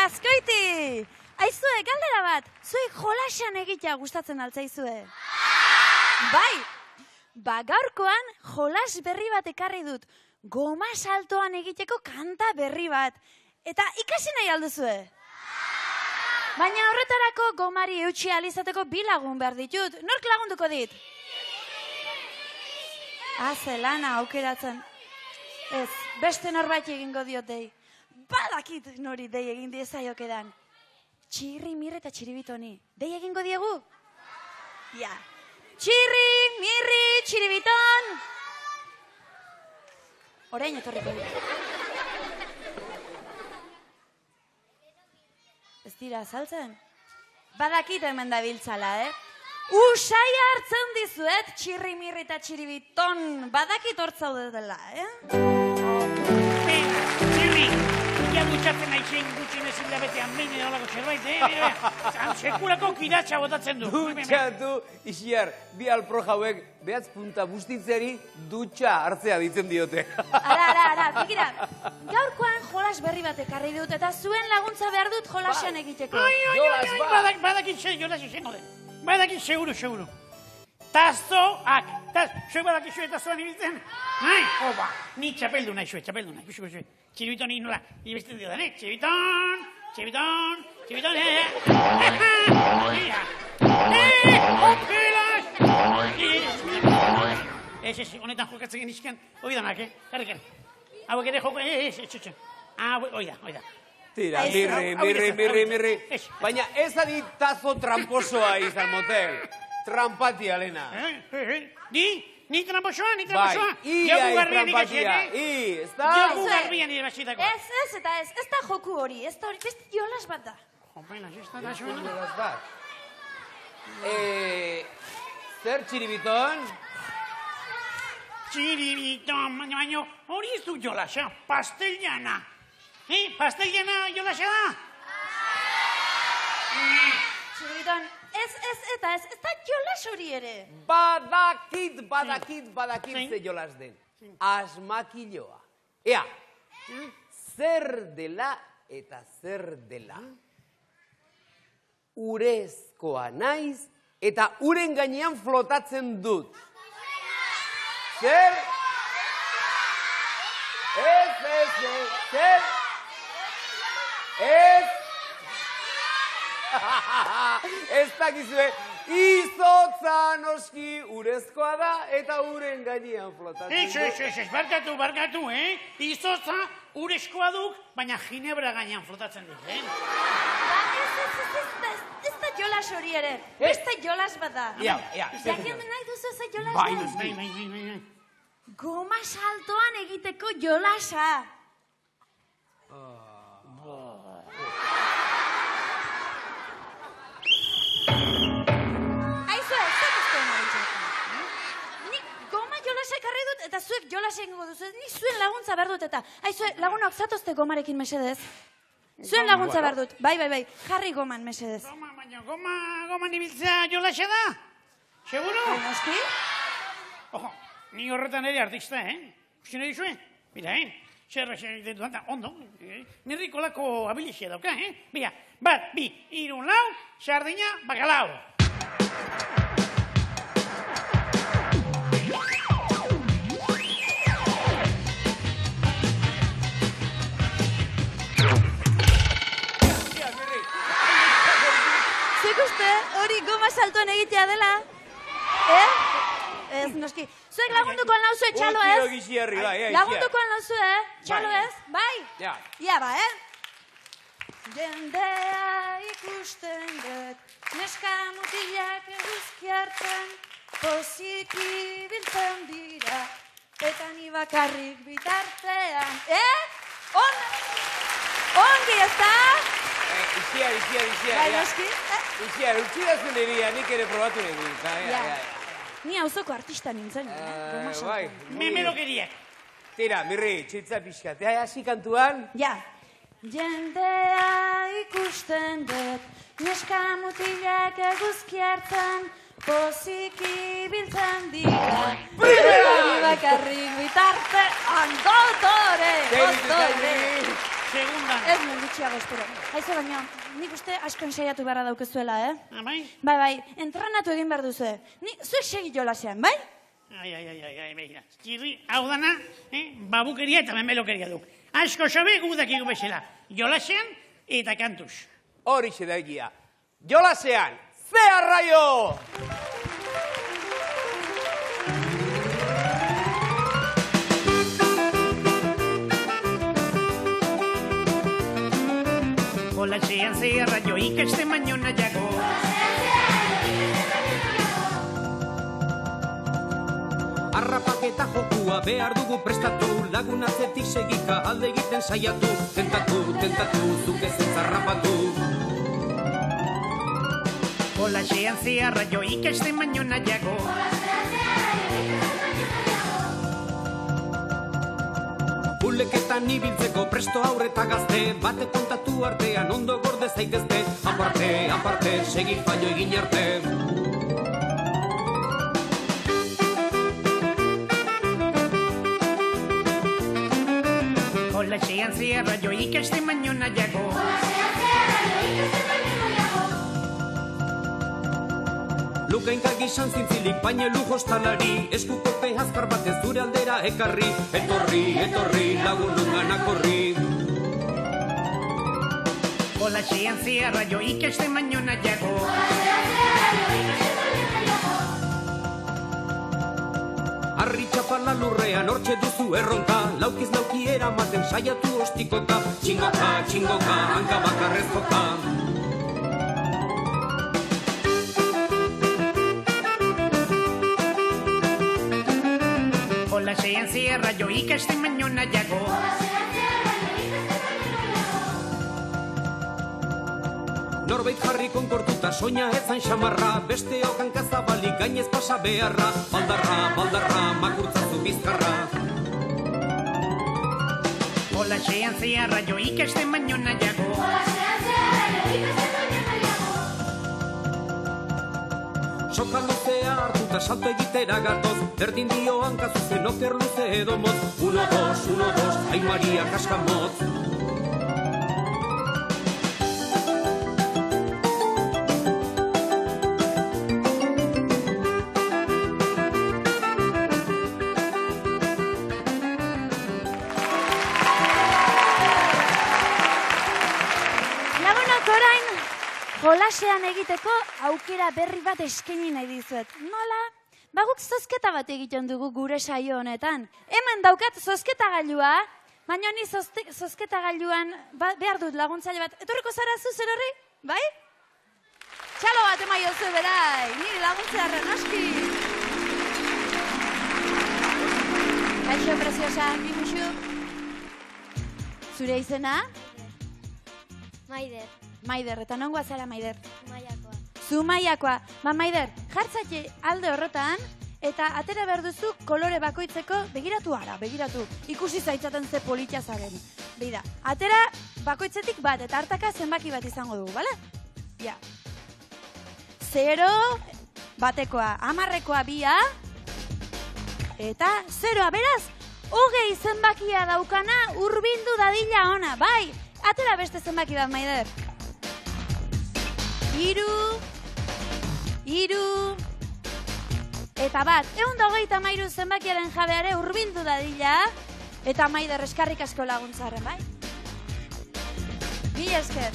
Azkoiti! Aizue, galdera bat, zuek jolasean egitea gustatzen altzaizue? Bai! Ba, gaurkoan jolas berri bat ekarri dut. Goma saltoan egiteko kanta berri bat. Eta ikasi nahi alduzue? Baina horretarako gomari eutxi alizateko 2 lagun behar ditut. Nork lagunduko dit? Lana aukeratzen. Ez, beste norbait egingo diot dei. Badakit nori dei egin diezaiokedan. Txirri, mirri eta txiribitoni. Dei egingo diegu? Ja. Txirri, mirri, txiribiton. Orain etorriko dut. Ez dira azaltzen? Badakit hemen da biltzala, Usai hartzen dizuet, txirri, mirri eta txiribiton. Badakit hortzaude dela, Txirri, ja dutxatzen aizein gutxin ezin da betean behin edolako zerbait, Sekulako kiratxa botatzen du. Dutxatu, Ixiar, bi alpro jauek behatz punta bustitzeari dutxa hartzea ditzen diote. Ara, begira, gaurkoan jolas berri bat ekarri dut eta zuen laguntza behar dut jolasean egiteko. Badakit jolas izango den. Badakit seguru. Tazoak. Zue badakit zue tazoan ibiltzen? Oba, ni txapeldu nahi zue. Txiribiton egin nola, ibesten diodan, Txiribiton. Opelas! Ez, honetan jokatzen genizken, oidanak, Karri. Hauek ere joko, oida. Tira, mirri. Baina ez adit tazo tramposoa izan motel. Trampatia, Lena. Ni tramposoa? Ia trampatia. Ez da? Joku garbian irabazitako. Ez da joku hori, ez da hori, beste jolas bat da. Opelas, ez da zuen. Jolas bat. Zer txiribiton? Txiribiton, baina hori ez du jolasa, pastellana. Pastellana jolasa da? Txiribiton, ez da jolas hori ere. Badakit ze jolas den. Asmakilloa. Ea, zer dela eta zer dela. Urezkoa naiz eta uren gainean flotatzen dut. Zer? Ez dakizue, izotza noski urezkoa da eta uren gainean flotatzen dut. Ez, barkatu, Izotza urezkoa duk, baina ginebra gainean flotatzen duk, Ez da jolas hori ere, beste jolas bat da. Jakin nahi duzu ze jolas da? Bai. Goma saltoan egiteko jolasa. Aizue, zer ustean hori? Nik goma jolasa ekarri dut eta zuek jolasa egingo duzu. Nik zuen laguntza behar dut eta. Aizue, lagunok zatozte gomarekin mesedez. Zuen laguntza behar dut. Bai. Jarri goman mesedez. Goman ibiltzea jolasa da? Seguro? Noski? Ojo, ni horretan ere artista, Uste nahi zuen? Mira, Zerra egiten duan da, ondo. Nirrikolako abilizia dauka, Mira, 1, 2, 3, 4, sardina, bakalau. Zuek uste hori goma saltoan egitea dela? Ez, noski. Zuek lagunduko alnauzue, txalo ez? Utiro gizierri, bai. Lagunduko alnauzue, txalo ez? Bai? Ia ba, Jendea ikusten dut, neska mutilak eguzki hartzen, pozik ibiltzen dira, eta ni bakarrik bitartean. Ongi ez da? Ixiar. Bai, noski? Ixiar, utxidazun eria, nik ere probatu nahi dut. Ni auzoko artista nintzen, Bai. Memelokeriak. Tira, mirri, txitza pixkat. Hasi kantuan? Ja. Jendea ikusten dut, neska mutilak eguzki hartzen, pozik ibiltzen dira. Eta ni bakarrik bitartean, dotore. segundan. Ez nuen gutxiago espero. Haizu baina, nik uste asko ensaiatu beharra daukezuela, Bai? Bai, entrenatu egin behar duzu. Zuek segi jolasean, bai? Ai, begira. Txirri, hau dana, babukeria eta memelokeria duk. Asko sobe gudakigu bezala. Jolasean eta kantuz. Horixe da egia. Jolasean, ze arraio! Jolasean ze arraio ikaste baino nahiago. Arrapak eta jokua behar dugu prestatu, lagun atzetik segika alde egiten saiatu, tentatu, zuk ezen zarrapatu. Jolasean ze arraio ikaste baino nahiago. Buleketan ibiltzeko presto aurreta gazte, bate kontatu artean ondo gorde zaitezte, aparte, segi fallo egin arte. Jolasean ze arraio ikaste baino nahiago. Lukainka gizan zintzilik, baina lujostalari, eskukope azkar batez zure aldera ekarri, etorri, lagun unganak horri. Jolasean ze arraio ikaste baino nahiago. Arri txapala lurrean hortxe duzu erronka, laukiz lauki eramaten saiatu ostikoka, txingoka, hanka bakarrez joka. Jolasean ze arraio ikaste baino nahiago. Norbait jarri konkortuta soina ezan xamarra, beste okan kazabalik gainez pasa beharra, baldarra, makurtzazu bizkarra. Jolasean ze arraio ikaste baino nahiago. Soka luzea hartuta salto egitera gatoz, berdin dio hankazuzen oker luze edo motz, 1, 2, ai Maria kaskamotz. Lagunok orain, jolasean egiteko aukera berri bat eskaini nahi dizuet. Nola? Guk zozketa bat egiten dugu gure saio honetan. Hemen daukat zozketagailua, baina ni zozketagailuan behar dut laguntzaile bat. Etorriko zara zu zer horri? Bai? Txalo bat emaio zu berai, niri laguntzearen aski. Kaixo, preziosa, bimuxu. Zure izena? Maider, Maider, eta nongoa zara Maider? Maiakoa. Zu Maiakoa. Maider, jartzaile alde horretan, eta atera behar duzu kolore bakoitzeko, begiratu. Ikusi zaitzaten ze politia zaren. Begira, atera bakoitzetik bat, eta hartaka zenbaki bat izango dugu, bale? Ja. 0, batekoa, 10ekoa 2, eta 0, beraz, 20 zenbakia daukana hurbildu dadila ona, bai? Atera beste zenbaki bat, Maider. 3, eta bat, 123 zenbakiaren jabeare hurbildu dadila, eta Maider eskarrik asko laguntzaren, bai? Mila esker.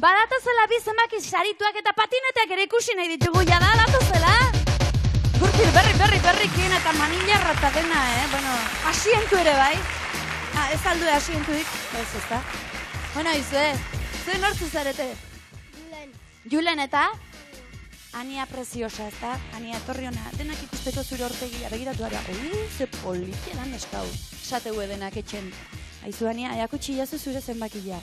Badatozela bi zenbaki sarituak eta patineteak ere ikusi nahi ditugu, jada, datozela? Gurtir berrikin eta manilarra eta dena, bueno, asientu ere, bai? Ez aldu asientuik? Ez da. Bueno, izue, zuen nortzu zarete? Julen eta? Ania preziosa, ez da? Ania, etorri hona, denak ikusteko zure hortegia, begiratu ara, ze politia dan eskau. Esateu denak etxen. Aizu, Ania, eakutsi jazu zure zenbakia.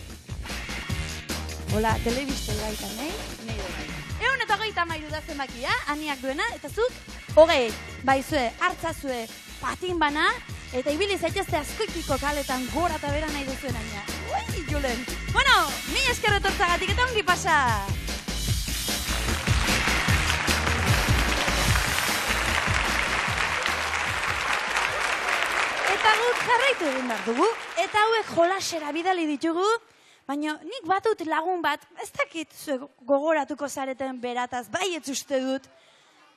Hola, telebiste gaitan, nahi dut. 123 da zenbakia, Aniak duena, eta zuk, 20. Baizue, hartzazue, patin bana, eta ibili zaitezte askoikiko kaletan gora eta bera nahi duzuen Ania. Ui, Julen. Bueno, mi eskerretortzagatik eta ongi pasa. Eta guk jarraitu egin behar dugu, eta hauek jolasera bidali ditugu, baina nik batut lagun bat, ez dakit zuek gogoratuko zareten berataz, bai ez uste dut.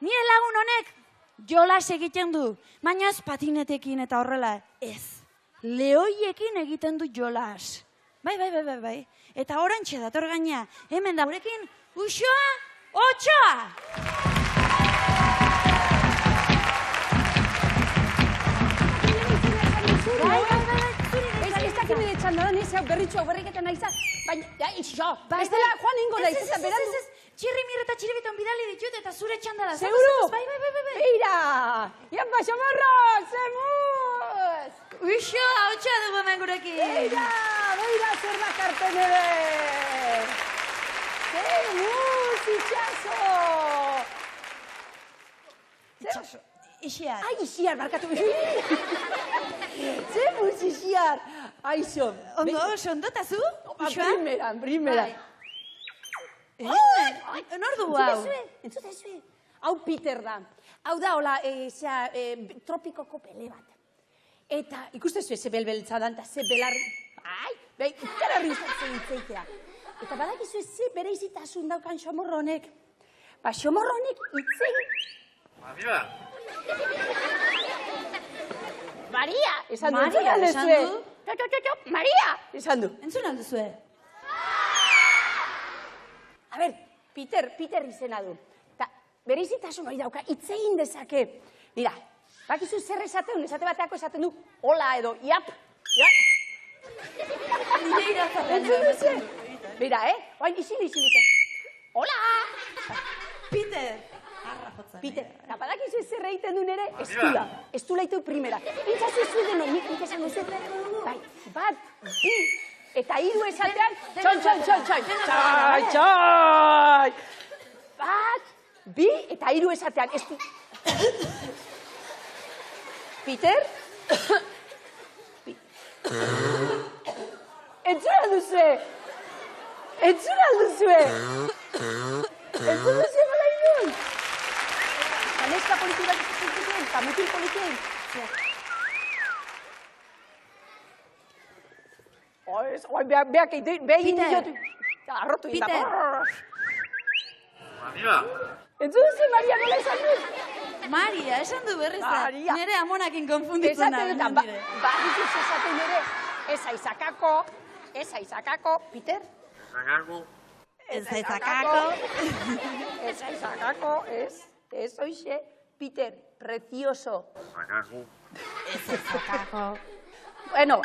Nire lagun honek jolas egiten du, baina ez patinetekin eta horrela, ez. Lehoiekin egiten du jolas. Bai. Eta orantxe dator gaina, hemen da gurekin, Uxoa, Otxoa! Ez dakit nire txandadan, ez berritxoa berriketan naizan, baina, ixo, ez dela joan ingo naiz, ez da berandu. Txirrimir eta txiribiton bidali ditut eta zure txandala. Seguro? Bai. Beira! Iampa, xomorro, zemuz! Uxoa, Otxoa dugu hemen gurekin. Beira, zer da karten ere! Zemuz, itxaso! Itxaso, ixiar. Ai, ixiar, markatu. Zemuz, ixiar. Aixo. Ondo, eta zu? Uxoa? Primeran. Nor dugu hau? Entzute zue. Hau Peter da. Hau da, hola, tropikoko pele bat. Eta ikuste zue, ze belbeltza dan, eta ze belar... Ai, behi, ikararri usatzen itzeitea. Eta badakizue ze bere izitasun daukan xomorro honek. Ba, xomorro honek itzei... Maria! Esan du, Maria, esan du? Maria! Esan du. Entzun alduzue? A ber, Peter izena du. Eta bere izitasun hori dauka, itzegin dezake. Mira, bakizu zer esaten, esate bateako esaten du, hola edo, iap. Nire irazaren. Entzun duzu? Mira, oain isil. Hola! Peter. Peter, eta badakizu zer egiten du nere, estula itu primera. Intzazu zu deno, nik esan duzu. Bai, bat, bi, eta hiru esatean, txai! Bat, bi, eta hiru esatean, Peter? Entzun alduzue! Entzun alduzue nola inun? Neska politik bat izan eta mutil politik. Beak egin diotu. Arrotu egin da. Maria! Entzun duzu, Maria, nola esan dut? Maria, esan du berriz da. Maria. Nire amonakin konfunditzen da. Esaten dut, badituz esaten ere, ez aizakako, Peter? Ez aizakako. Ez oixe, Peter, precioso. Ez aizakako. Bueno,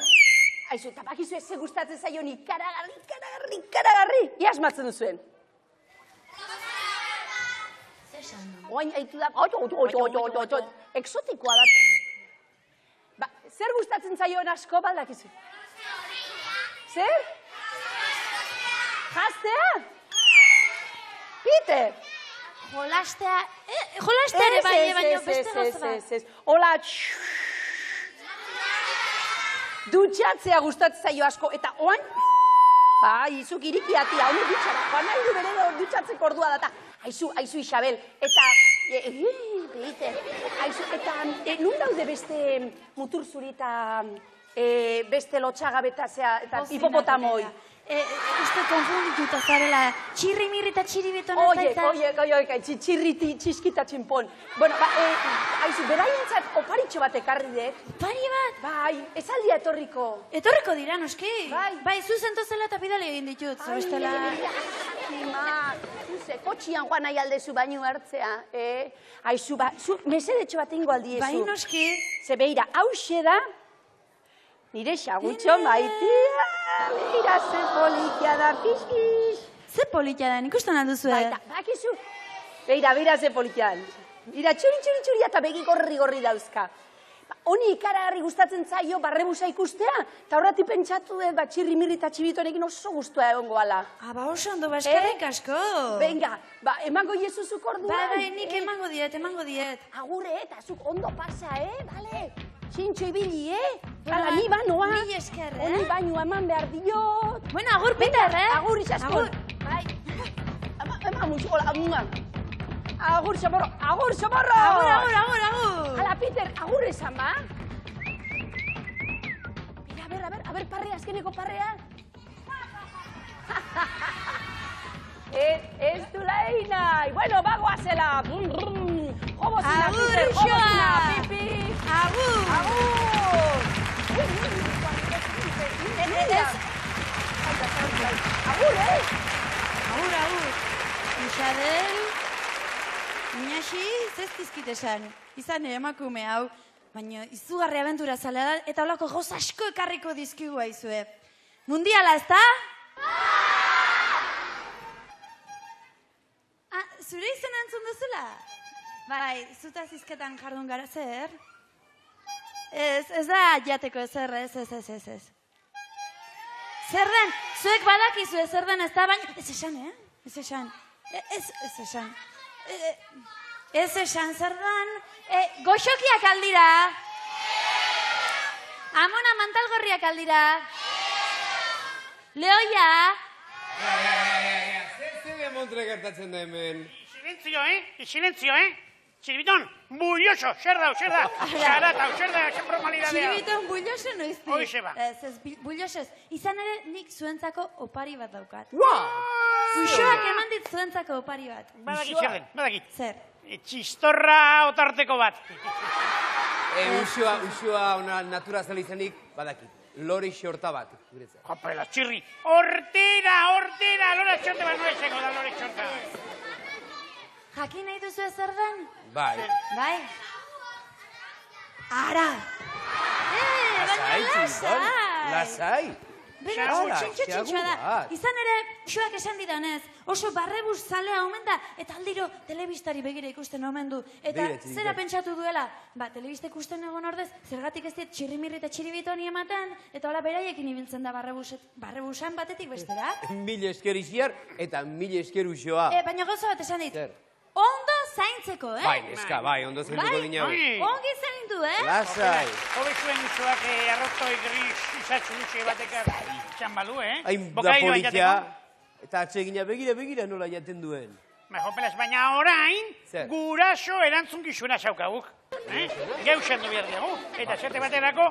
haizu, tapakizu ez gustatzen zaion ikaragarri, iasmatzen duzuen. Oain, haitu da, exotikoa da. Ba, zer gustatzen zaion asko baldakizu? Zer? Jaztea? Peter! Jolastea ere bai, baina beste gauza bat. Ez. Hola, dutxatzea gustatzen zaio asko, eta oain, bai, izuk irikiatia, honi dutxara, joan nahi du bere dutxatzeko ordua data. Aizu, Isabel, eta, Peter, aizu, eta, nun daude beste mutur zuri eta beste lotxagabeta eta hipopotamoi? Uste konfundituta zarela, txirrimir eta txiribeton ez da eta... Oie, txirriti, txiskita txinpon. Bueno, aizu, beraientzat oparitxo bat ekarri dek. Opari bat? Bai, ez aldia etorriko. Etorriko dira, noski? Bai, zu zentozela eta bidali egin ditut, zabestela. Zuze, kotxian joan nahi aldezu baino hartzea, Aizu, zu mesedetxo bat ingo aldiezu. Bai, noski? Zebeira, hause da, nire xagutxo maitia, mira, ze polikia da, pixkiz. Ze polikia da, nik ustean alduzue? Baita, bakizu, beira, ze polikia da. Mira, txuri eta begi gorri dauzka. Honi ikaragarri gustatzen zaio barrebusa ikustea, eta horrati pentsatu dut, txirrimirri eta txibitonekin oso guztua egon goala. Ba, oso ondo, eskerrik asko. Venga, emango Jesuzuk orduan. Bai, nik emango diet. Agurre, eta zuk ondo pasa, bale? Txintxo ibili, Hala, ni banoa. Mil esker, Honi baino eman behar diot. Bueno, agur, Peter, Agur, izaskon. Bai. Eman mucho, hola, agur, xamorro. Agur. Hala, Peter, agur esan ba. ber, parrea, azkeneko parrea. Ez du lahi nahi. Bueno, bagoazela. Jobozina, Agur, Peter, Uxoa! jobozina, pipi. Agur! Agur! Agur, Agur, agur. Uxadel, Inaxi, zezkizkit esan. Izan emakume hau, baina izugarri abentura zalea da, eta holako gauz asko ekarriko dizkigu aizue. Mundiala, ezta? Zure izena entzun duzula? Bai, zuta zizketan jardun gara zer? Ez da jateko ezer, ez. Zer den, zuek badakizu zer den ez da, baina... Ez esan, Ez esan. Ez esan. Ez esan, zer den... Goxokiak aldira? Amona mantalgorriak aldira? Lehoia? Zer montre gertatzen da hemen? Silentzio, Txiribiton, bulloso, zer da? Xaratau, zer da, zer formalidadea. Txiribiton bulloso noiz. Hoixe ba. Ez, bulloso ez. Izan ere nik zuentzako opari bat daukat. Uxoak eman dit zuentzako opari bat. Badakit, zer den, badakit. Zer? Txistorra otarteko bat. Uxoa ona natura zela izanik, badakit. Lore xorta bat. Jopela, txirri. Hortera, lore xorta bat, nola eseko da lore xorta. Jakin nahi duzu zer den? Bai. Bai? Ara! Baina Lasai. Bera, txintxoa da. Izan ere, Uxoak esan didanez, oso barrebuz zalea omen da, eta aldiro telebistari begira ikusten omen du. Eta zera pentsatu duela, telebista ikusten egon ordez, zergatik ez dit txirrimirri eta txiribitoni ematen, eta hola beraiekin ibiltzen da barrebusan batetik bestera. Mila esker iziar eta mila esker Uxoa. Baina gozo bat esan dit, ondo zaintzeko, Bai, neska, bai, ondo zaintuko dina. Ongi zaindu, Lasai. Hobe zuen Uxoak arroztoi gris izatzu dutxe batekar txambalu, Hain da politia, eta atsegina begira nola jaten duen. Baina orain, guraso erantzunkizuena saukaguk. Geusen du behar dugu, eta zerte baterako,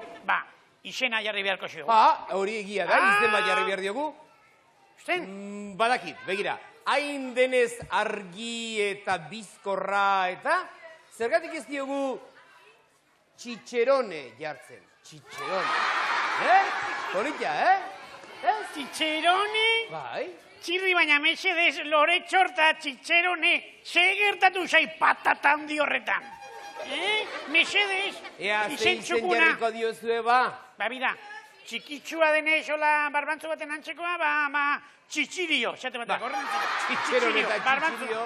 izena jarri beharko ziogu. Hori egia da, izen bat jarri behar diogu. Badakit, begira. Hain denez argi eta bizkorra eta zergatik ez diogu txitxerone jartzen. Txitxerone. Politia, Txitxerone? Bai. Txirri baina mesedez lore txorta txitxerone gertatu zai patatan di horretan. Mesedez, izen txukuna. jarriko diozue ba? Bida, txikitsua denez hola barbantzu baten antzekoa, txitxirio, xate batak, horren Txitxerone eta txitxirio.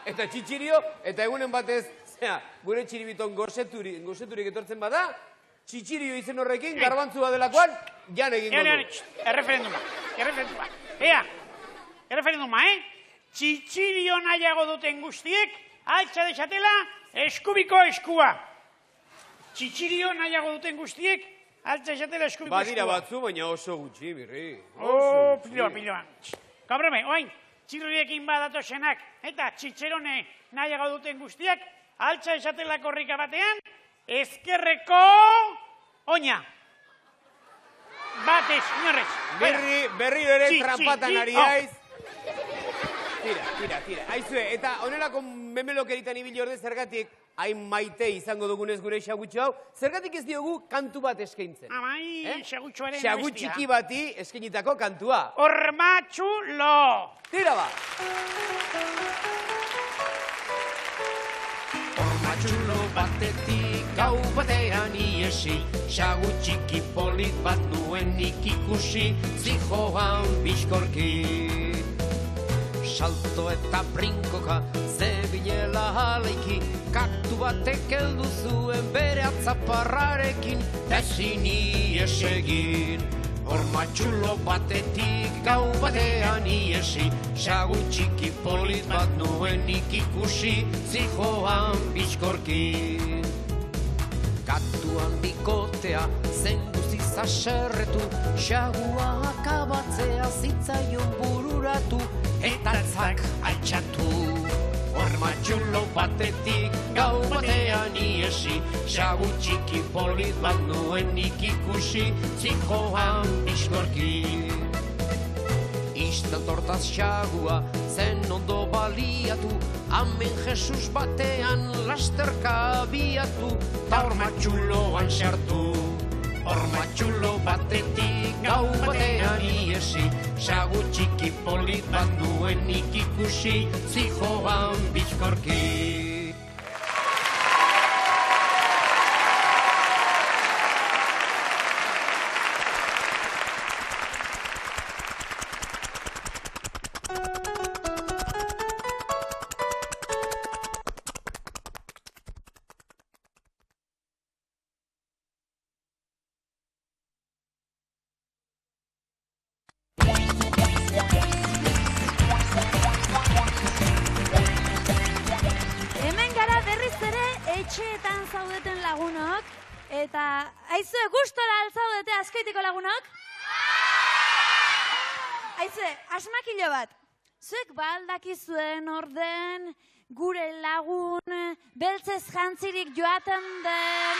Eta txitxirio, eta egunen batez, gure txiribiton gozeturik etortzen bada, txitxirio izen horrekin, garbantzua delakoan, jan egingo du. Erreferenduma. Erreferenduma, Txitxirio nahiago duten guztiek, altxa desatela, eskubiko eskua. Txitxirio nahiago duten guztiek, altxa desatela, eskubiko eskua. Badira batzu, baina oso gutxi, birri. Piloa. Kabrome, oain, txirriekin badatosenak, eta txitxerone nahiago duten guztiak, altxa desatela korrika batean, ezkerreko oina. Batez, inorrez. Berri ere trampatan ari haiz. Tira. Aizue, eta honelako memelokeritan ibili orde zergatik, hain maite izango dugunez gure xagutxo hau, zergatik ez diogu kantu bat eskaintzen. Xagutxoaren abestia. Xagutxiki bati eskainitako kantua. Hormatxulo. Tira ba. Hormatxulo batetik gau batean iesi, xagutxiki polit bat nuenik ikusi, zijoan bizkorki. Salto eta brinkoka zebilela aleiki, kaktu batek heldu zuen bere atzaparrarekin, ezin ies egin. Hormatxulo batetik gau batean iesi, xagutxiki polit bat nuenik ikusi, zijoan bizkorki. Katuan bikotea zen guziz aserretu, xagua akabatzea zitzaion bururatu, eta altzak altxatu. horma txulo batetik gau batean iesi, sagu txiki polit bat nuenik ikusi, zikoan bizkorki. Istan tortaz xagua zen ondo baliatu, amen Jesus batean lasterka abiatu, ta horma txuloan sartu. Horma txulo batetik gau batean iesi, sagu txiki polit bat nuenik ikusi, zijoan bizkorki. Hemen gara berriz ere etxeetan zaudeten lagunok, eta aizue gustora altzaudete Azkoitiko lagunok? Aizue, asmakilo bat, zuek baldakizuen orden, gure lagun, beltzez jantzirik joaten den,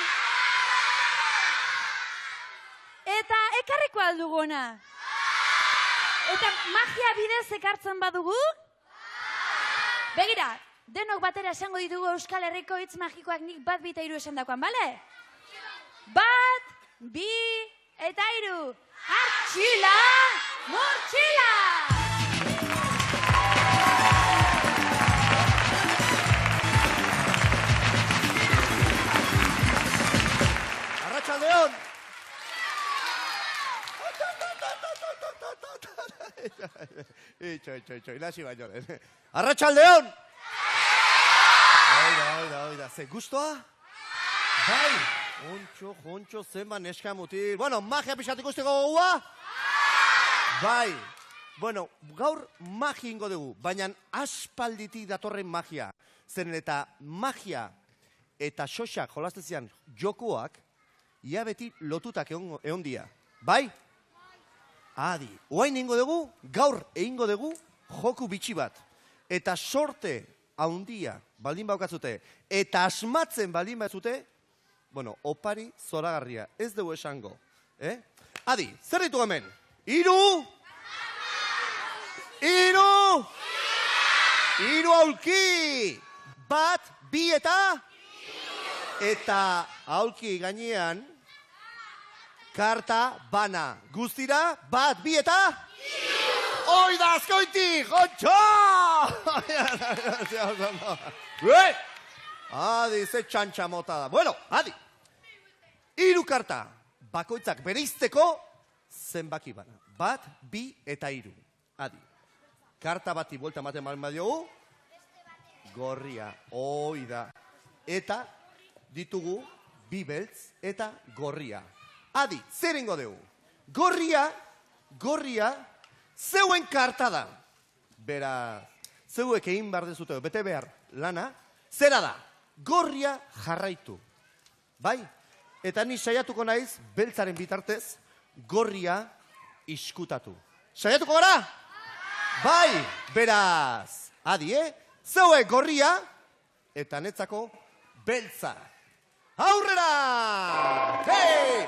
eta ekarriko alduguna. Eta magia bidez ekartzen badugu? Begira, denok batera esango ditugu Euskal Herriko hitz magikoak nik 1, 2 eta 3 esandakoan, bale? 1, 2 eta 3. Artxila, mortxila! Arratsaldeon! Itxo, ilasi baino. Arratsaldeon! Oida, ze gustoa? Bai, ontxo, zenba neska mutil. Bueno, magia pixat ikusteko gogoa? Bai, bueno, gaur magia ingo dugu, baina aspalditik datorren magia. Zeren eta magia eta xoxak jolastezian jokoak, ia beti lotutak egon dia. Bai? Adi, oain ingo dugu, gaur egingo dugu joku bitxi bat. Eta sorte haundia baldin baukatzute, eta asmatzen baldin batzute, bueno, opari zoragarria, ez dugu esango. Adi, zer ditu hemen? 3! 3 aulki! 1, 2 eta? Eta aulki gainean, karta bana. Guztira, 1, 2 eta? Oida, Azkoiti, jontxo! Adi, ze txantxa mota da. Bueno, adi. 3 karta. Bakoitzak bereizteko zenbaki bana. 1, 2 eta 3. Adi. Karta bati buelta ematen baldin badiogu. Gorria, oida. Eta ditugu 2 beltz eta gorria. Adi, zer ingo dugu? Gorria, zeuen karta da. Beraz, zeuek egin behar dezute, bete behar lana, zera da, gorria jarraitu. Bai? Eta ni saiatuko naiz, beltzaren bitartez, gorria iskutatu. Saiatuko gara? Bai, beraz, adi, zeuek gorria, eta netzako beltza. Aurrera! Hei!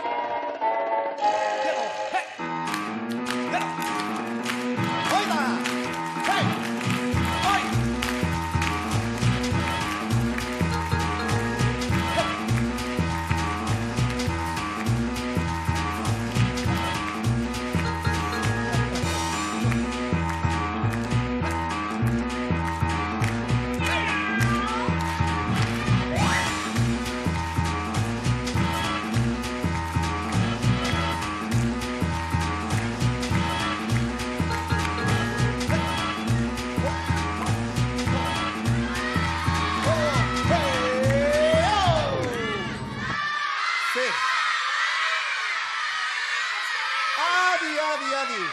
Adi.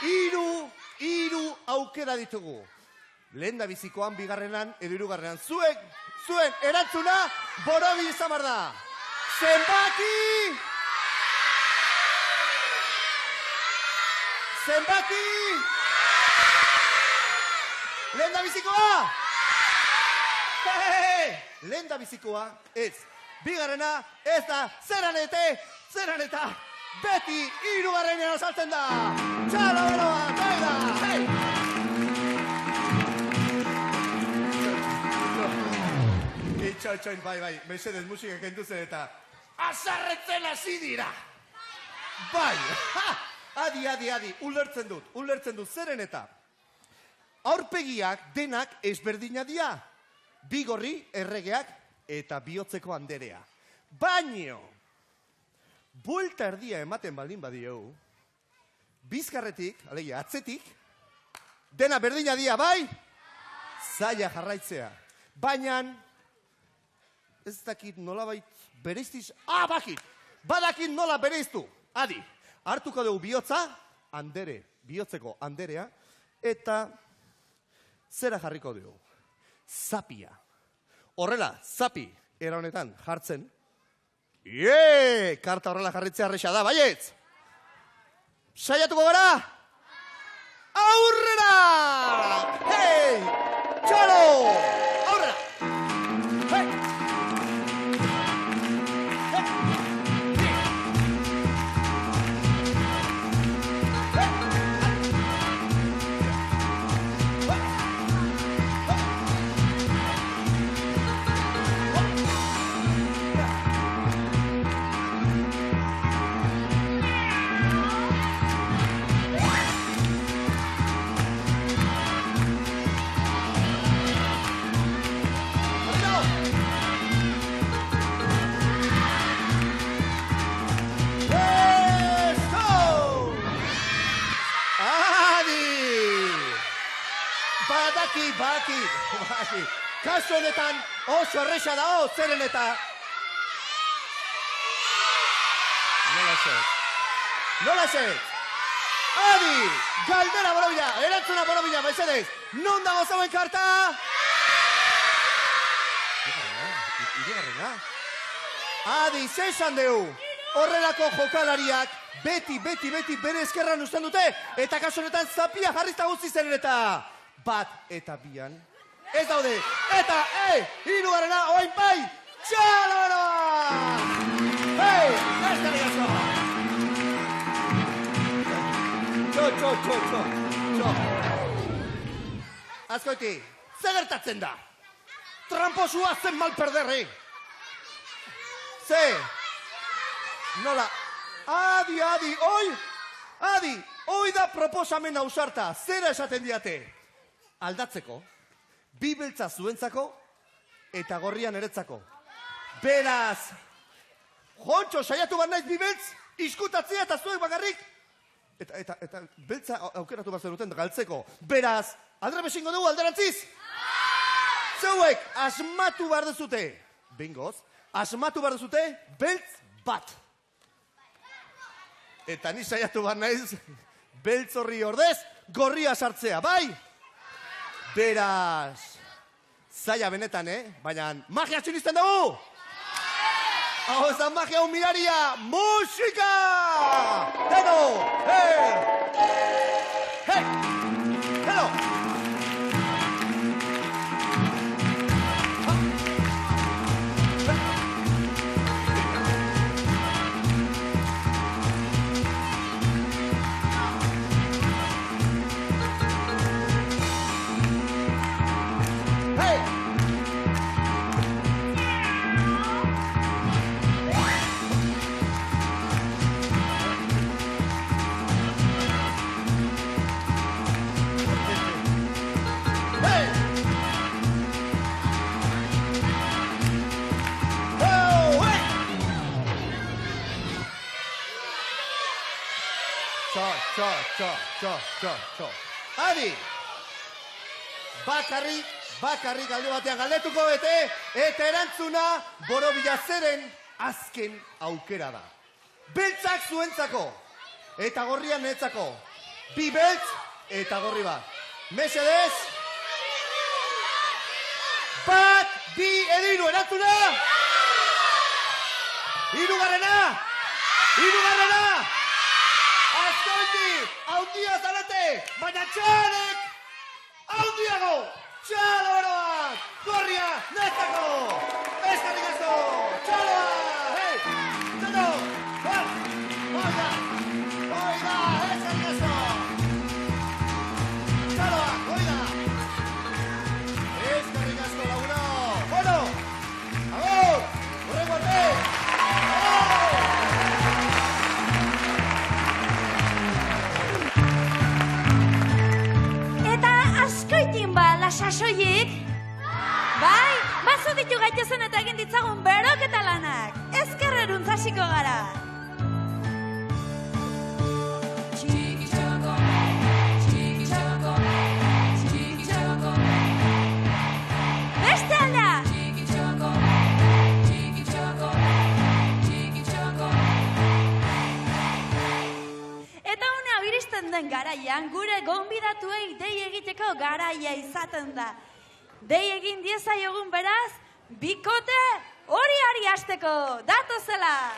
3 aukera ditugu. Lehen da bizikoan, bigarrenan, edo 3garrenan. Zuen erantzuna, borobi izan behar da. Zenbaki! Lehen da bizikoa! Lehen da bizikoa, ez. Bigarrena, ez da, zeran eta, beti hirugarrenean azaltzen da. Txalo beroa, taida! Itxoin, bai, mesedez musika kenduzen eta azarretzen hasi dira. Bai, adi, ulertzen dut, zeren eta aurpegiak denak ezberdina dira. Bigorri, erregeak eta bihotzeko anderea. Baino, buelta erdia ematen baldin badiogu, bizkarretik, alegia, atzetik, dena berdina dira, bai? Zaila jarraitzea. Baina, ez dakit nolabait bereiztiz, badakit nola bereiztu. Adi, hartuko dugu bihotza, bihotzeko anderea, eta zera jarriko dugu. Zapia. Horrela, zapi, era honetan jartzen. Karta horrela jarritzea arresa da, baietz? Saiatuko gara? Aurrera! Hei! Txalo! Aurrera! Hei! Baki. Kasu honetan oso erresa da, zeren eta... Nola zet? Adi, galdera borobila, erantzuna borobila, mesedez. Non dago zauen karta? Irugarrena. Adi, zesan deu. Horrelako jokalariak beti bere eskerran usten dute. Eta kasu honetan zapia jarrizta guzti zeren eta... Bat eta bian. Ez daude. Eta, hirugarrena, oain bai, txaloa! Ez da ligazo! Txo. Azkoiti, ze gertatzen da? Tramposua zen mal perderri. Ze? Nola? Adi, oi da proposamen ausarta. Zera esaten diate? Aldatzeko, bi beltza zuentzako eta gorrian eretzako. Beraz, Jontxo, saiatu bat naiz bi beltz, iskutatzea eta zuek bakarrik. Eta beltza aukeratu bat zenuten galtzeko. Beraz, aldrebesingo dugu alderantziz? Zeuek, asmatu behar dezute. Bingoz, asmatu behar dezute beltz bat. Eta ni saiatu bat naiz beltz horri ordez gorria sartzea, bai? Beraz, zaila benetan, baina magia txinizten dugu! Hau ez da magia humiraria, musika! Deno! Hei! Deno! Txo. Adi! Bakarrik alde batean galdetuko bete, eta erantzuna borobila zeren azken aukera da. Beltzak zuentzako, eta gorrian netzako. Bi beltz, eta gorri bat. Mesedez? Bat, bi, ediru, erantzuna! Hirugarrena! Azkoiti, haundia zarete, baina txalek, haundiago, txalo beroak! gorria, nezako! Eskerrik asko! Txaloa! Hei! Txalo! Oida! Oida! Eskerrik asko! Txaloa! Oida! Eskerrik asko, laguno! Bueno! Agur! Horrengo arte! Eta askoitin ba, lasasoiek? Bai, bazo ditu gaitezen eta egin ditzagun beroketa lanak. Ezkerrerun zasiko gara. Beste alda! Eta une hau iristen den garaian, gure gonbidatuei dei egiteko garaia izaten da. Dei egin diezaiogun beraz, bikote hori hasteko, datozela!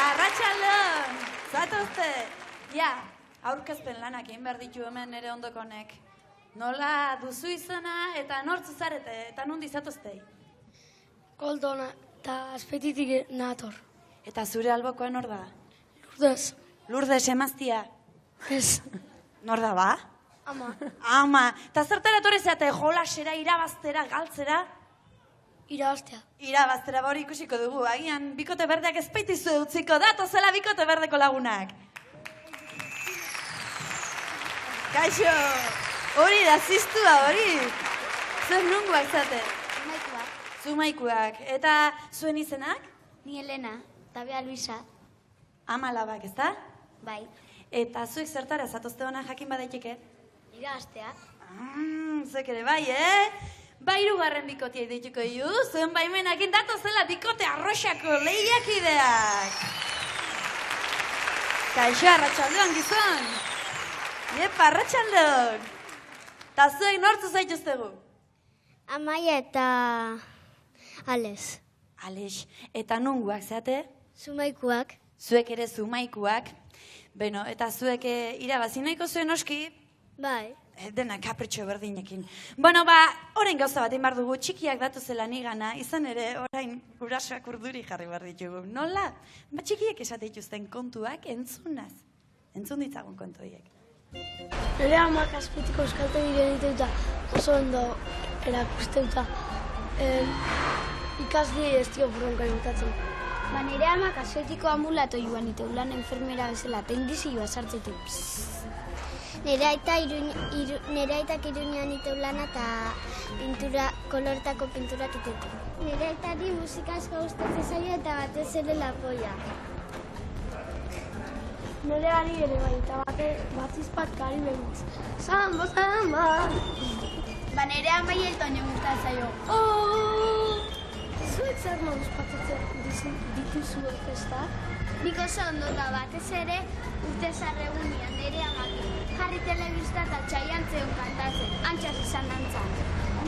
Arratxaldon, zatozte! Ja, aurkezpen lanak egin behar ditu hemen ere ondokonek. Nola duzu izena eta nortzu zarete eta nondi zatoztei? Koldona eta Azpeititik nator. Eta zure albokoa nor da? Lourdes. Lourdes emaztia. Ez. Nor da ba? Ama. Ama. Eta zertara etorri zeate jolasera, irabaztera, galtzera? Irabaztea. Irabaztera hori ikusiko dugu. Agian bikote berdeak ezpeitizu utziko. Datozela bikote berdeko lagunak. Kaixo. Hori da, ziztua hori. Zer nunguak zate? Maikuak. Zumaikuak. Eta zuen izenak? Ni Elena, eta Bea Luisa. Ama labak, ez da? Bai. Eta zuek zertara zatozte hona jakin badaiteke? Irabaztea. Zuek ere bai, Ba, hirugarren bikotia dituko iu, zuen baimenakin datozela bikote arroxako lehiakideak. Kaixo, arratsaldeon gizon. Iepa, arratsaldeon. Ta zuek nortzu zaituztegu? Amaia eta Ales. Alex, eta nunguak zeate? Zumaikuak. Zuek ere zumaikuak. Beno, eta zuek irabazi nahiko zuen oski? Bai. Dena kapritxo berdinekin. Bueno, ba, orain gauza bat behar dugu, txikiak datuzela nigana, izan ere, orain gurasoak urduri jarri behar ditugu. Nola? Ba, txikiek esate dituzten kontuak entzunaz. Entzun ditzagun kontu horiek. Nire amak Azpeitiko euskaltegi geniteuta oso ondo erakusteuta. Ikasdi ez dio bronka imotatzen. Ba, nire amak Azpeitiko ambulato joan ite ulan enfermera bezala, tendizioa sartzetu. Nire aitak Iruñean ite ulana eta koloretako pinturak itetu. Nire aitari musika asko gustatzen zaio eta batez ere lapoia. Nire ari ere bai, eta batiz bat kari behitz. Samba, samba! Ba, nire amai Eltoño gustatzen zaio. Zuek zer moduz patatzen dituzuek ez da? Nik oso ondo da batez ere urte zarregunian nire amaki. Jarri telebista eta txaian zeun kantatzen, antxas izan dantzan.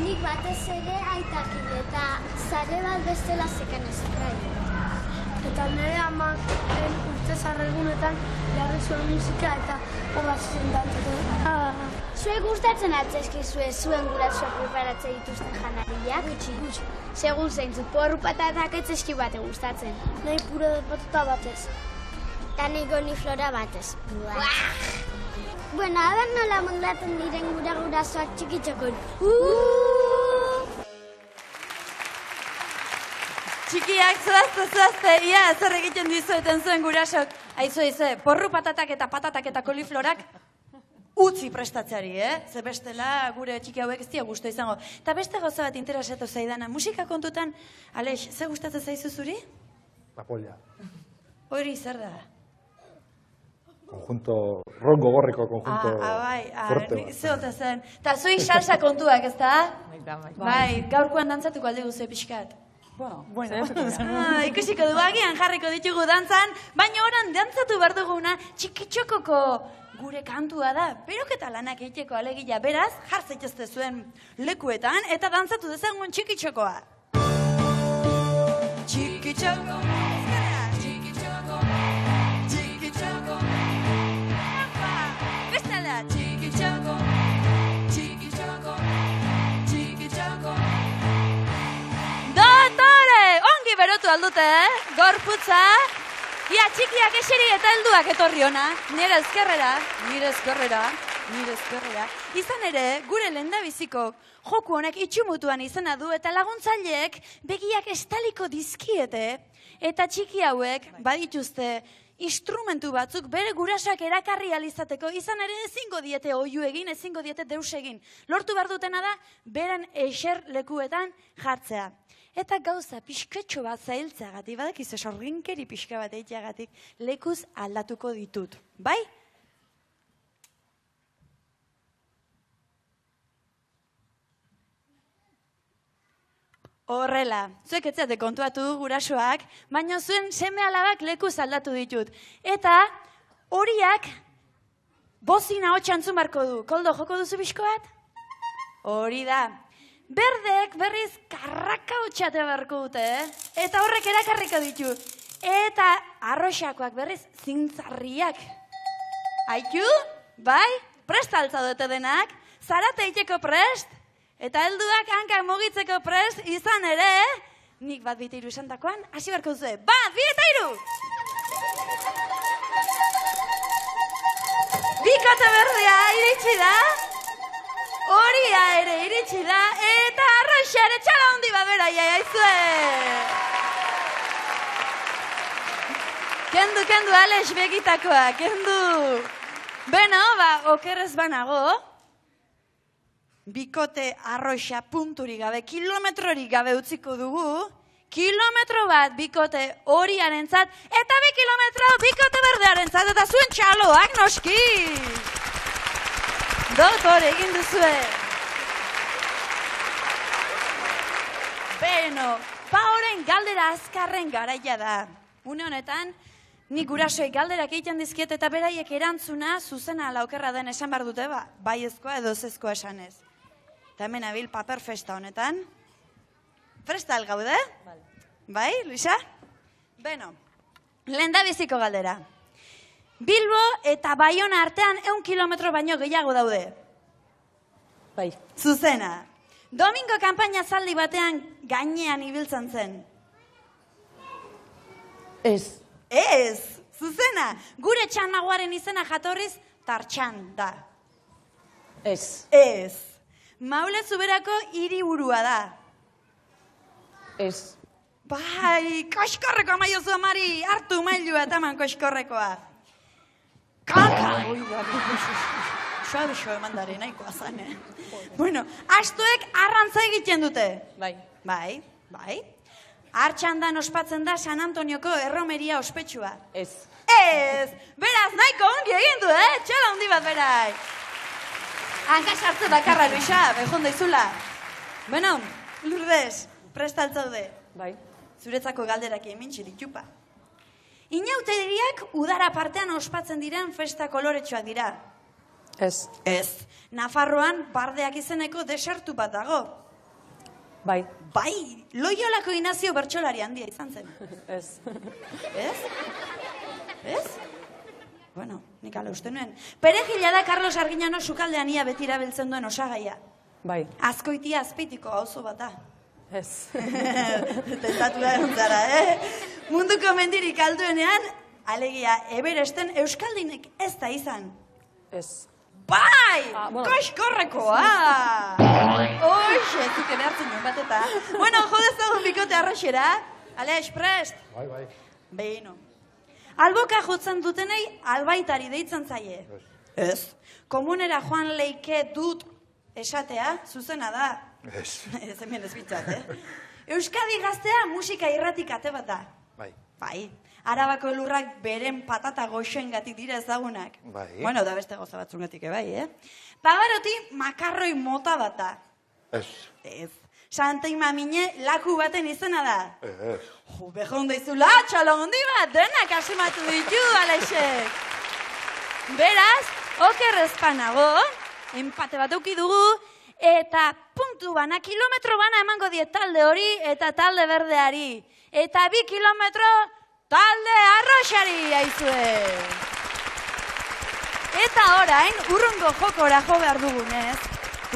Nik batez ere aitakin eta zare bat bestela zeken ezkrai. Eta nire amak urte zarregunetan jarri zuen musika eta hogaz zen dantzatzen. Zuek gustatzen atzeskizue zuen gurasoak preparatzen dituzten janariak? Gutxi. Segun zeintzuk, porru patatak etzeski bate gustatzen. Nahi pure de patata batez. Eta nahi goniflora batez. Bueno, aber nola moldatzen diren gurasoak txikitxokon. Txikiak, zoazte, ia, zer egiten dizueten zuen gurasok. Aizue, porru patatak eta koliflorak utzi prestatzeari, Ze bestela gure txiki hauek ez dia gustu izango. Eta beste gauza bat interesatu zaidana, musika kontutan, Alex, ze gustatzen zaizu zuri? La polla. Hori zer da? Conjunto, rongo gorriko conjunto fuerte bat. Zeote zen. Eta zui salsa kontuak, ez da? Bai, gaurkoan dantzatuko alde guzu pixkat. Ikusiko du agian jarriko ditugu dantzan, baina oran dantzatu behar duguna txikitxokoko gure kantua da. Beroketa lanak egiteko alegia, beraz, jartzaitezte zuen lekuetan, eta dantzatu dezagun txikitxokoa. Txikitxoko, txikitxoko, txikitxoko, dute, gorputza. Ia txikiak eseri eta helduak etorri ona. Nire ezkerrera. Izan ere, gure lehendabizikok joku honek itxumutuan izena du eta laguntzaileek begiak estaliko dizkiete. Eta txiki hauek badituzte instrumentu batzuk bere gurasoak erakarri alizateko, izan ere ezingo diete oihu egin, ezingo diete deus egin. Lortu behar dutena da, beren eser lekuetan jartzea. Eta gauza pixketxo bat zailtzeagatik, badakizu sorginkeri pixka bat eiteagatik, lekuz aldatuko ditut. Bai? Horrela, zuek etzeate kontuatu gurasoak, baina zuen seme alabak lekuz aldatu ditut. Eta horiak bozina hotxantzun barko du. Koldo, joko duzu pixko bat? Hori da. Berdek berriz karraka hotxate barko dute, eta horrek erakarriko ditu. Eta arroxakoak berriz zintzarriak. Aitu, bai? Prest altza dute denak? Zarate iteko prest? Eta helduak hankak mugitzeko prest izan ere, nik bat bita iru esantakoan, hasi barko duzue. Bat, bi eta iru! Bikote berdea iritsi da, horia ere iritsi da, eta arroxa ere txala hondi bat bera jaiaizue. Kendu, Alex begitakoa, kendu. Beno, okerrez banago, bikote arroxa punturik gabe, kilometrorik gabe utziko dugu, kilometro bat bikote horiarentzat, eta 2 kilometro bikote berdearentzat, eta zuen txaloak noski. Doktore, egin duzue. Beno, horren galdera azkarren garaia da. Une honetan, nik gurasoek galderak egiten dizkiet eta beraiek erantzuna zuzena ala okerra den esan behar dute, baiezkoa edo ezezkoa esanez. Eta hemen abil paper festa honetan. Prestal gaude? Bai, Luisa? Beno, lehendabiziko galdera. Bilbo eta Baiona artean 1 kilometro baino gehiago daude. Bai. Zuzena. Domingo kanpaina zaldi batean gainean ibiltzen zen. Ez. Ez, zuzena. Gure txanagoaren izena jatorriz Tartxan da. Ez. Ez. Maule Zuberako hiriburua da. Ez. Bai, koskorreko amaiozu amari, hartu mailua eta eman koskorrekoa. Kaka! Suabe eman dare, nahikoa zane. Bueno, astuek arrantza egiten dute. Bai. Bai. Artxandan ospatzen da San Antonioko erromeria ospetsua. Ez. Ez! Beraz, nahiko ongi egin du, Txala hondi bat berai. Hanka sartze bakarra, Luisa, behon daizula. Bueno, Lourdes, prestaltzaude. Bai. Zuretzako galderak egin txupa. Inauteriak udara partean ospatzen diren festa koloretsuak dira. Ez. Ez. Nafarroan bardeak izeneko desertu bat dago. Bai. Bai, Loiolako Inazio bertsolari handia izan zen. Ez. Ez? Bueno, nik ala uste nuen. Perejila da Carlos Arginano sukaldean ia beti erabiltzen duen osagaia. Bai. Azkoitia azpeitiko auzo bat da. Ez. Tentatu da egontzara, Munduko mendirik alduenean, alegia Everesten euskaldinek ez da izan. Ez. Bai! Bueno. Koskorrekoa! Oixe, zuke behartzen nuen bat eta. Bueno, jodezagun bikote arroxera. Aleix, prest? Bai. Beno. Alboka jotzen dutenei albaitari deitzen zaie. Ez. Komunera joan leike dut esatea, zuzena da. Ez. Ez hemen ez bitzat, Euskadi gaztea musika irratik ate bat da. Bai. Arabako elurrak beren patata goxoengatik dira ezagunak. Bai. Bueno, da beste goza batzungatik bai, Pagaroti makarroi mota bat da. Ez. Santei mamine laku baten izena da. Ez. Jo, behon daizula, txalo hondi bat, denak asimatu ditu, Alexek. Beraz, okerrezpanago, empate bat auki dugu, eta puntu bana, kilometro bana emango diet talde hori eta talde berdeari. Eta 2 kilometro talde arroxari aizue. Eta orain, urrungo jokora jo behar dugunez,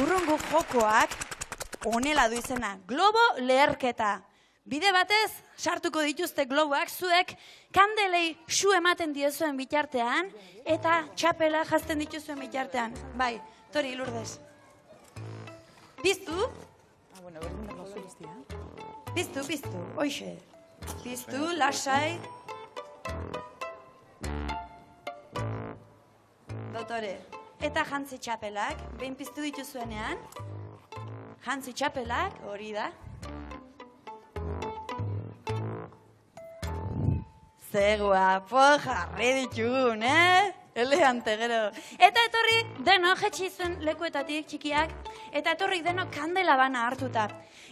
urrungo jokoak honela du izena, globo leherketa. Bide batez, sartuko dituzte globoak, zuek kandelei su ematen diezuen bitartean, eta txapela jazten dituzuen bitartean. Bai, tori, Lourdes. Biztu? Biztu, hoxe. Biztu, lasai. Dotore. Eta jantzi txapelak, behin piztu dituzuenean, jantzi txapelak, hori da. Ze guapo jarri ditugun, Elegante gero. Eta etorri denok jetxi zuen lekuetatik txikiak, eta etorri denok kandela bana hartuta.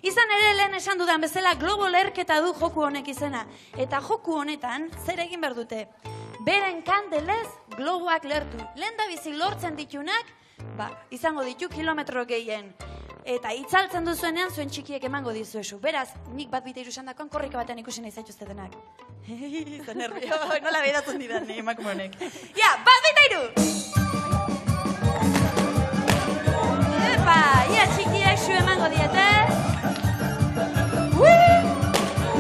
Izan ere lehen esan dudan bezala globo lerketa du joku honek izena. Eta joku honetan zer egin behar dute? Beren kandelez globoak lertu. Lehen da bizi lortzen ditunak, izango ditu kilometro gehien. Eta itzaltzen duzuenean zuen txikiek emango dizuezu. Beraz, nik bat bita irusan dakoan korrika batean ikusi nahi zaituzte denak. Zer nervio, nola behiratzen didan, emakume honek. Ja, bat bita iru! Epa, ia txikiek zu emango diete.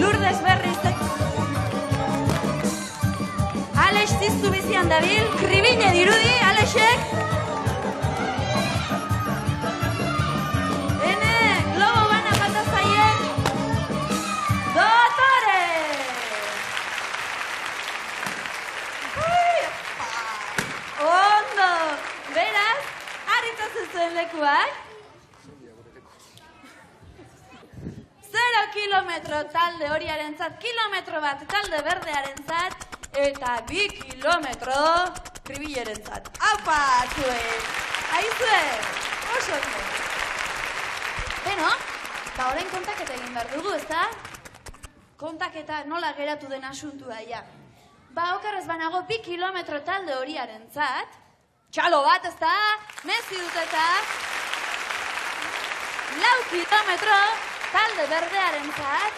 Lourdes berriz. Alex ziztu bizian dabil, kribile dirudi, Alexek. Lekuak 0 kilometro talde horiarentzat, kilometro bat talde berdearentzat, eta 2 kilometro kribilerentzat. Aupa, zuen! Aizue! Oso! Beno, orain kontaketa egin behar dugu, ezta? Kontaketa nola geratu den asuntua, ja. Okerrez banago 2 kilometro talde horiarentzat, txalo bat, ez da? Mezi dut eta 4 kilometro talde berdearen zat.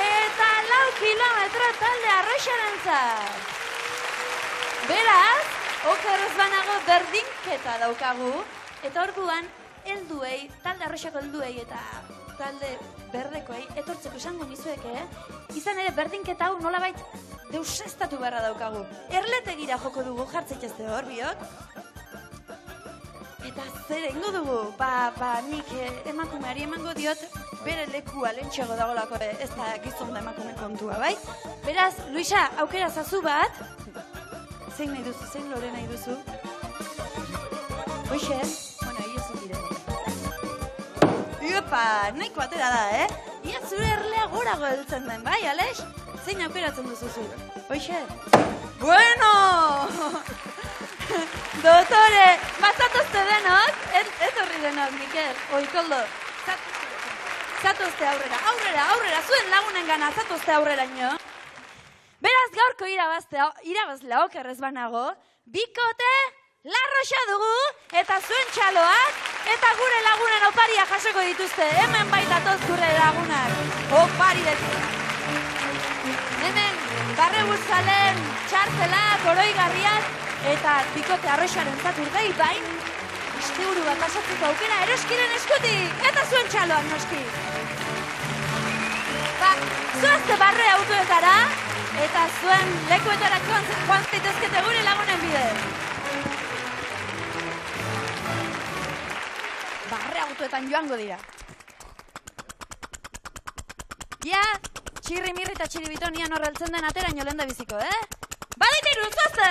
Eta 4 kilometro talde arroxaren zat. Beraz, okerrez banago berdinketa daukagu. Eta orduan, helduei, talde arroxako helduei eta talde berdekoei, etortzeko esango nizuek, izan ere berdinketa hau nolabait deusestatu beharra daukagu. Erletegira joko dugu, jartzeitezte hor, biok. Eta zer egingo dugu? Nik emakumeari emango diot bere lekua lentxeago dagolako, ez da gizon da emakume kontua, bai? Beraz, Luisa, aukera zazu bat. Zein nahi duzu, zein lore nahi duzu? Hoxe, bueno, iozu dire. Iopa, nahiko atera da, Ia zure erlea gorago heltzen den, bai, Alex? Zein aukeratzen duzuzu? Hoxe? Bueno! Dotore, bazatozte denok? Ez horri denok, Mikel, Koldo. Zatozte aurrera, zuen lagunen gana, zatozte aurrera nio. Beraz gaurko irabazlea okerrez banago, bikote larroxa dugu, eta zuen txaloak, eta gure lagunen oparia jasoko dituzte. Hemen baitatoz gure lagunak, opari detu. Hemen, barrebuzalen, txartelak, oroigarriak, eta bikote arroxaren zaturdei, bain, isteburu bat pasatzeko aukera eroskiren eskutik, eta zuen txaloak noski. Zuazte barre autoetara, eta zuen lekuetara joan zaitezkete gure lagunen bidez. Barre autoetan joango dira. Ja, txirri mirri eta txirri bitonian horreltzen den ateraino lehen da biziko, Baditiru, zuazte!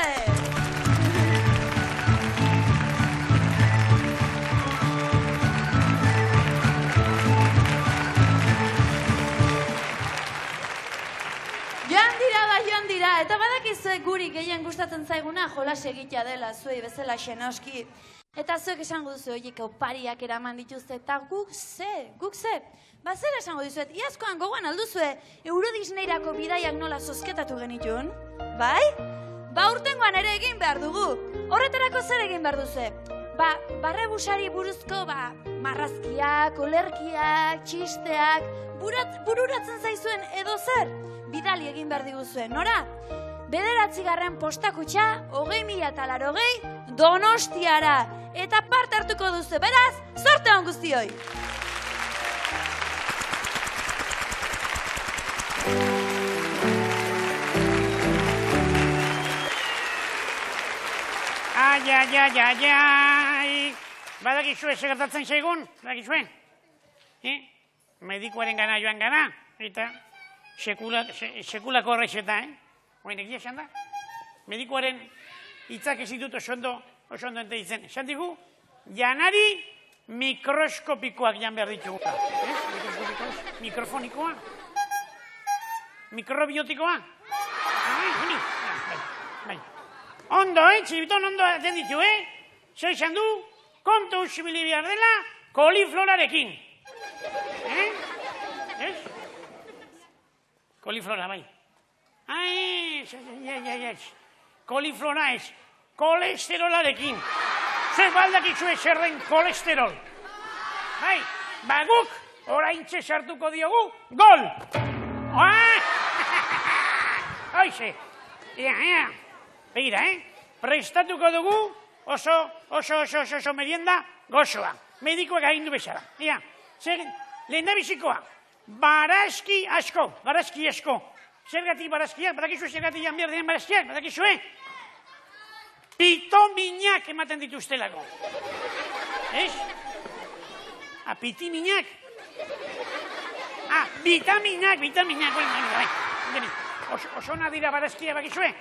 Joan dira, eta badakizue guri gehien gustatzen zaiguna jolas egitea dela, zuei bezala xenoski. Eta zuek esango duzu horiek opariak eraman dituzte, eta guk ze? Zer esango dizuet, iazkoan gogoan alduzue Euro Disneyrako bidaiak nola zozketatu genitun? Bai? Urtengoan ere egin behar dugu. Horretarako zer egin behar duzu? Barrebusari buruzko, marrazkiak, olerkiak, txisteak, bururatzen zaizuen edo zer? Bidali egin behar diguzuen, nora? 9. postakutxa, 20.080, Donostiara. Eta parte hartuko duzu, beraz, zorte on guztioi! Badakizue segertatzen zaigun, badakizue? Medikuaren gana joan gana, eta sekulako horrexeta, Oin egia esan da? Medikuaren hitzak ez ditut oso ondo ente ditzen. Esan digu, janari mikroskopikoak jan behar ditugu. Mikrofonikoa? Mikrobiotikoa? Ondo, txibiton ondo aten ditu, Zer esan du, kontu usibili behar dela koliflorarekin. Koliflora, bai. Koliflora ez, kolesterolarekin. Zer baldakizue zer den kolesterol. Baguk, oraintxe sartuko diogu, gol! Hoize, begira, prestatuko dugu oso merienda gozoa. Medikoak agindu bezala. Lehen da bizikoa, barazki asko. Zergatik barazkiak, badakizue zergatik jan behar den barazkiak, badakizue? Pitaminak ematen dituztelako. Ez? Pitiminak? Vitaminak. Oso nadira barazkia bakizue,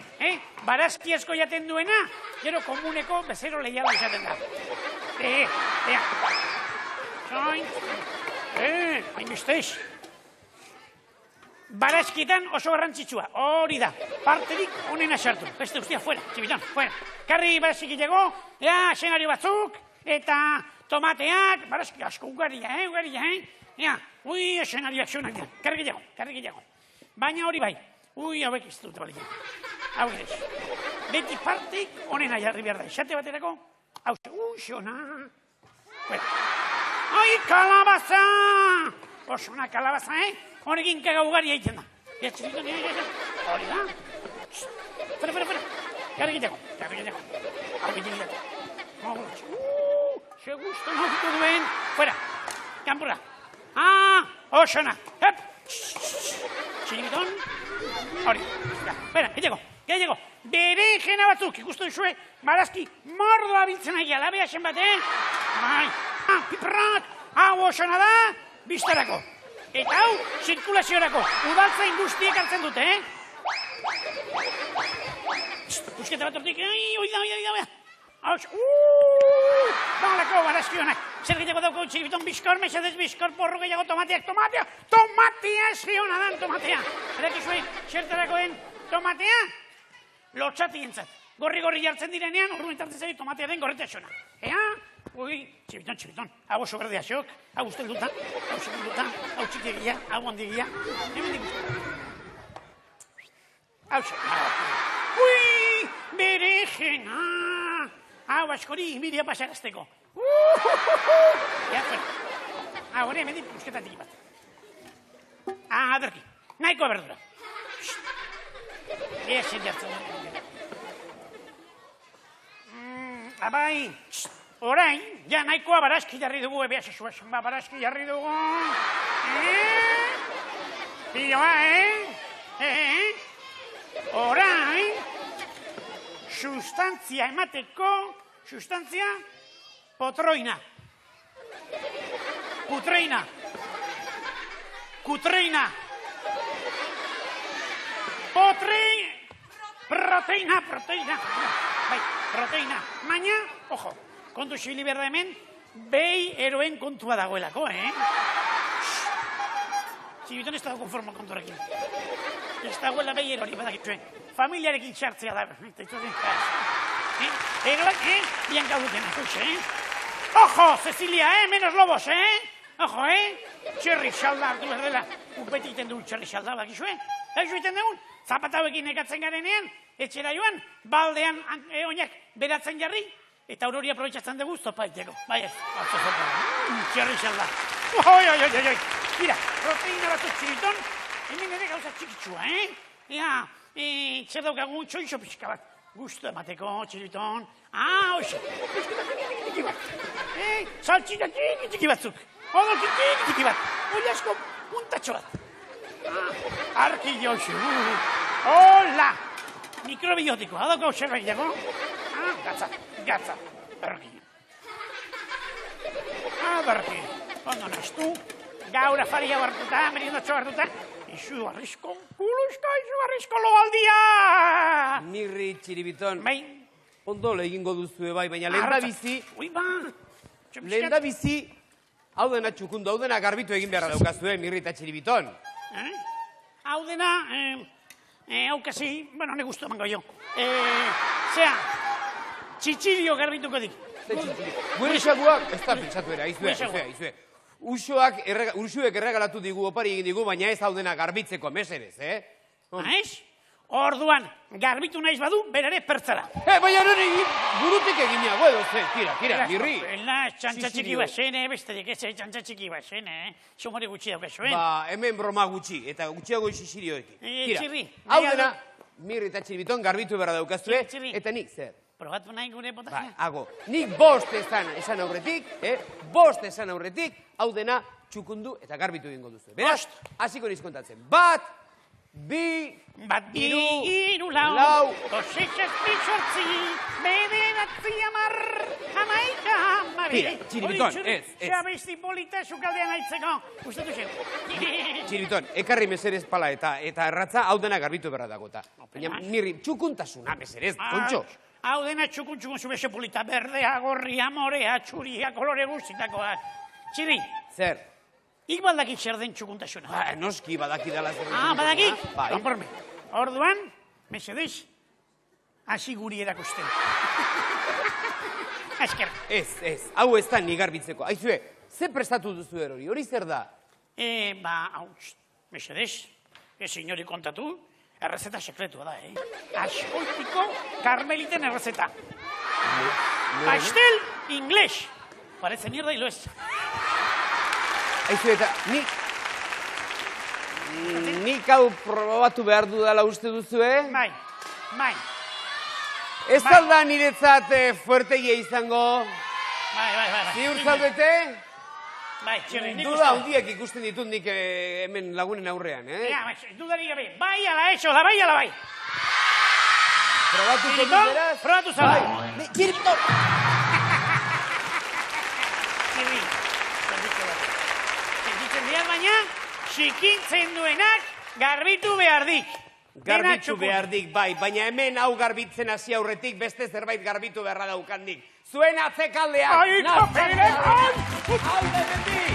Barazki asko jaten duena, gero komuneko bezero lehiala izaten da. Hainbestez. Barazkietan oso garrantzitsua, hori da, parterik onena sartu. Beste ustia, fuera, txibiton, fuera. Karri barazki gehiago, senario batzuk, eta tomateak, barazki asko, ugaria. Senarioak zuenak dira, karri gehiago. Baina hori bai, hauek ez dute balik. Hau ez. Beti parteik onena jarri behar da. Esate baterako, hau ze, xona. Kalabaza! Osona kalabaza, Honekin kaga ugari egiten da. Hori da. Fuera. Karri gehiago. Hau gehiago. Ze gusto nahiko duen. Fuera. Kampura. Osona. Txiribiton. Hori. Fuera, gehiago. Berenjena batzuk. Ikusten zuen, barazki mordo abiltzen agia. Labea zen bat, Piprat. Hau osona da, biztarako. Eta hau, zirkulaziorako, udaltzain guztiek hartzen dute, Pusketa bat hortik, oida. Balako barazki honak. Zer gehiago dauko txibiton bizkor, mesedez bizkor, porro gehiago tomateak. Tomatea ziona dan, tomatea. Erakizue, zertarakoen tomatea, lotxati entzat. Gorri jartzen direnean, urrumentartzen zari tomatearen gorretea zona. Txibiton, hau oso berdea xok, hau ustelduta, hau txikiegia, hau ondigia. Hau xok. Berenjena! Hau askori inbidia pasarazteko. Hore, hemen dit, pusketatik bat. Aderki, nahikoa berdura. Esen jartzen dut. Abai, orain, ja nahikoa barazki jarri dugu, ebeaz esuazen, barazki jarri dugu. Pioa, Orain, sustantzia emateko, potroina. Kutreina. Proteina. Bai, proteina. Baina, ojo, kontu xibili berda hemen, behi eroen kontua dagoelako, Txibiton ez dago konformo konturekin. Ez dagoela behi erori badakituen. Familiarekin txartzea da. Bien gauduten akuxe, Ojo, Cecilia, menos lobos, Ojo, Txerri xalda hartu berdela. Upeti iten dugu txerri xalda, bakizue? Bakizue iten dugu? Zapatauekin nekatzen garenean, etxera joan, baldean oinak beratzen jarri, eta aurori aprobetxatzen dugu zopaiteko. Bai ez, txerri xalda. Oi. Mira, proteina batzuk txibiton, hemen ere gauza txikitsua, Zer daukagu txoixo pixka bat. Gusto emateko txibiton. Oixe, txiki bat. Saltxina txiki batzuk. Odo txiki bat. Oli asko puntatxo bat. Arki joxe. Hola! Mikrobiotiko, adoko zerbait dago. gatza, berki. Berki, ondo naztu, gaur afaria hartuta, meriendatxo hartuta, izugarrizko loaldia! Mirri, Txiribiton, Bai, ondo egingo duzue bai, baina lehen da bizi, ui ba, lehen da bizi, hau dena txukundu, hau dena garbitu egin beharra daukazue, Mirri eta Txiribiton. hau dena, haukasi, bueno, ne guztu emango jo. Txitxirio garbituko dik. Gure xaguak, ez da pentsatu era, aizue. Usuek erregalatu digu, opari egin digu, baina ez hau dena garbitzeko mesedez, Aiz? Orduan, garbitu naiz badu, berare pertzara. Baina hori burutik egina, edo ze, tira, Mirri. Txantxatxiki basene, besterik ez, txantxatxiki basene, xomori gutxi daukazuen. Ba, hemen broma gutxi, eta gutxiago xixirioekin. Txirri. Hau dena, Mirri eta Txiribiton garbitu beharra daukazue, eta nik zer. Probatu nahi gure potaje? Hago, nik bost esan aurretik, hau dena txukundu eta garbitu egingo duzu. Beraz, hasiko niz kontatzen. Bat, bi, iru, lau, kosexas pixortzi, bederatzi amar, hamaika, hamabi. Tira, Txiribiton, ez. Xabesti polita sukaldean aitzeko, gustatu xeu. Txiribiton, ekarri meserez pala eta erratza hau dena garbitu beharra dagota. Baina, Mirri, txukuntasuna meserez, kontxo. Hau dena txukun zubese polita, berdea, gorria, morea, txuria, kolore guztitakoak. Txiri. Zer? Ik baldakit zer den txukuntasuna. Noski badaki dala zer. Badakit? Konforme. Orduan, mesedez, hasi guri erakusten. Esker. Ez, hau ez da ni garbitzeko. Aizue, ze prestatu duzu hori zer da? Mesedez, señori kontatu, errezeta sekretua da, Askoitiko karmeliten errezeta. Pastel inglés. Parece mierda y lo es. Aizu, eta nik hau probatu behar dudala uste duzue? Bai. Ez alda niretzat fuertegia izango? Bai. Ziur zaudete? Bai, txerri, nik Duda handiak ikusten ditut nik hemen lagunen aurrean, Dudarik gabe, bai ala eso, da bai ala bai. Probatuko dut beraz? Probatu zala. Txiribiton! Txirri, zerditzen behar baina, xikintzen duenak garbitu behar dik. Garbitu behar dik, bai, baina hemen hau garbitzen hasi aurretik beste zerbait garbitu beharra daukandik. Zuen atzekaldeak! Ai, kaperetan! Alde betik!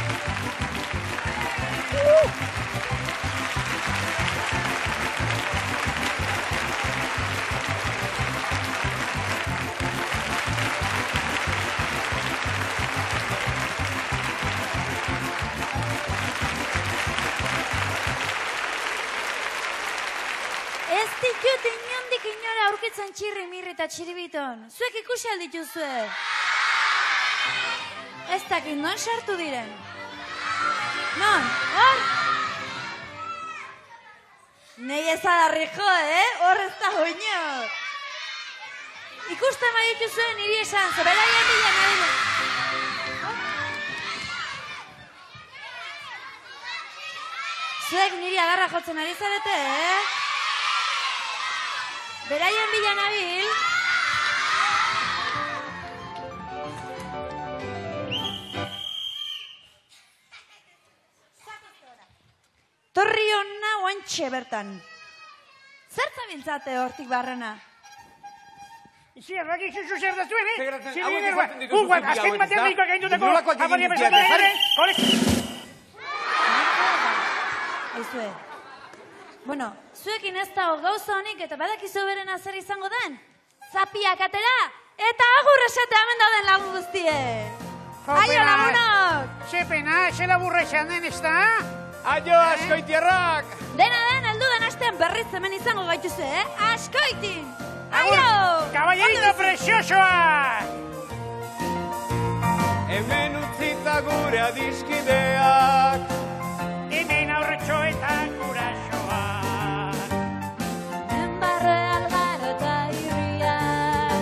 Ez ditut inondik inora aurkitzen Txirri, Mirri eta Txiribiton. Zuek ikusi aldituzue. Ez dakit non sartu diren. Non, hor? Nei ez adarri jo, hor ez da hoinor. Ikusten badituzue niri esan, zebelaien bila nahi. Zuek niri agarra jotzen ari zarete, Beraien bila nabil. Torri honna oantxe bertan. Zer zabiltzate hortik barrena? Ixi, errakik zuzu zer da zuen, Hauek izaten dituzu zupi azken hauen, batean nahikoak egin duteko. Nolakoak egin dutiate, Aizue. Bueno, zuekin ez dago gauza honik eta badakizu beren zer izango den? Zapiak atera eta agur esate hemen dauden lagun guztie. Aio lagunok! Zepena, ze laburra esan den ez da? Aio, askoitiarrak! Dena den, aldudan astean berriz hemen izango gaituzu, Askoitin! Aio! Caballerito preciosoa! Hemen utzita gure adiskideak, Hemen aurretxoetan gurasoak. Enbarre algara eta irriak.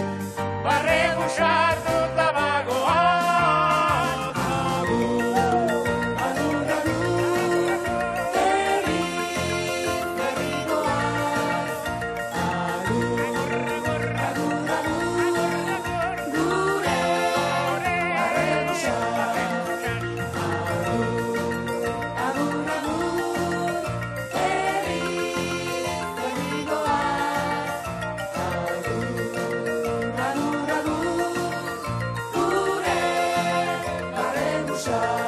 barre busartu tabagoak. Rosa.